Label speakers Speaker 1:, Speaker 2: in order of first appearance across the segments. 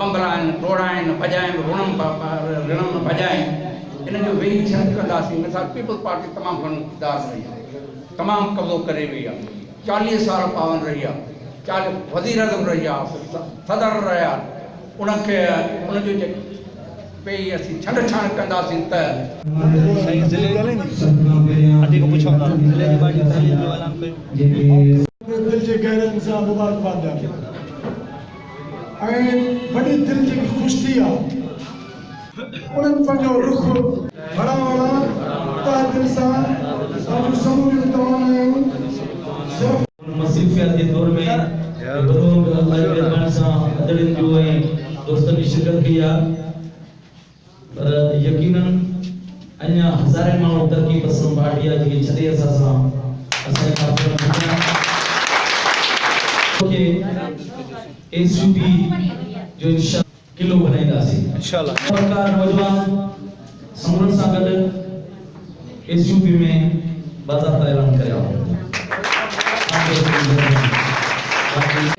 Speaker 1: अंबलाइन तोड़ाइन बजाइन ऋणम बजाइन इन जो वेही छंद कंदासीं। मिसाल पीपल्स पार्टी तमामु घणो इक़्तिदार रही आहे, तमामु कब्ज़ो करे वई आहे, 40 साल पावन रही आहे, 40 वज़ीर आज़म रही आहे, सदर रहिया, उनखे उनजो जे पे असीं छंडछाण कंदासीं त
Speaker 2: दिल जे गहरनि सां मुबारकबाद ॾियां ऐं वॾी दिल जेकी ख़ुशि थी आहे उन्हनि पंहिंजो रुख वड़ा वड़ा तह दिल सां पंहिंजो समूरियूं तमामु आहियूं।
Speaker 3: मसीफ़ियत जे दौर में अल्लाह जे रहमान सां अदड़नि जो ऐं दोस्तनि जी शिरकत कई आहे, पर यकीनन अञा हज़ारे माण्हू तरक़ी पसंद पार्टी आहे जेकी छॾे असां एसयूपी जो इंशाअल्लाह किलो बनाईंदासीं इंशाअल्लाह। सरकार नौजवान समूहनि सां गॾु एसयूपी में बाज़ाब्ता ऐलान करियो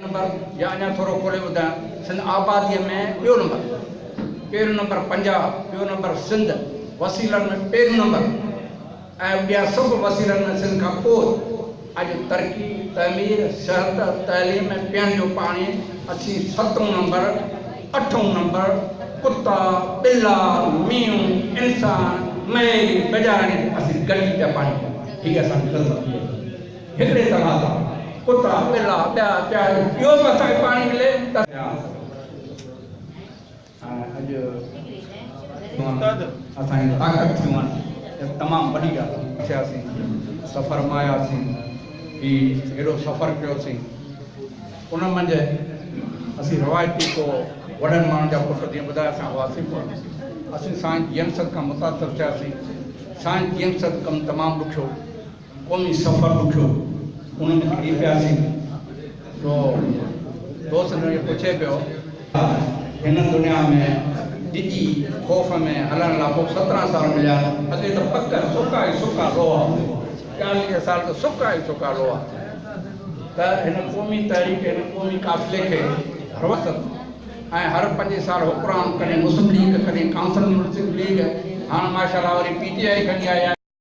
Speaker 1: नंबर या अञा थोरो खोले ॿुधायां। सिंध आबादीअ में ॿियो नंबर, पहिरियों नंबर पंजाब, ॿियो नंबर सिंध, वसीलनि में पहिरियों नंबर ऐं ॿिया सभु वसीलनि में सिंध खां पोइ। अॼु तरक़ी तमीर सिहत तइलीम में पीअण जो पाणी असीं 7ों नंबर 8ों नंबर कुता ॿिला मींहं इंसान मेरी बजाणी असीं गॾी पिया पाणी हीअ असांजी ख़िदमत हिकिड़े तरह सां कुता ॿिला ॿिया पिया इहो बि असांखे पाणी मिले त अॼु असांजी ताक़त थियूं आहिनि तमामु वॾी ॻाल्हि थियासीं, सफ़र मां आयासीं, ही एॾो सफ़र कयोसीं, उन मंझि असीं रवायती को वॾनि माण्हुनि जा पुट जीअं ॿुधाया असां हुआसीं कोन, असीं साईं यंगसद खां मुतासिर थियासीं। साईं यंगसद कमु तमामु ॾुखियो, क़ौमी सफ़र ॾुखियो, उन में किरी पियासीं। तो दोस्त ने पुछे पियो हिन दुनिया में ॾिॼी ख़ौफ़ में हलण लाइ पोइ 17 साल मिलिया, अॻे त पक सुका ई सुका लोहा, 40 साल त सुका ई सुका लोहा। त हिन क़ौमी तहरीक हिन क़ौमी काफ़िले खे हरवसत ऐं हर 5 साल हुकुरान कॾहिं मुस्लिम लीग कॾहिं काउंसिल मुस्लिम लीग, हाणे माशाअल्लाह वरी PTI खणी आया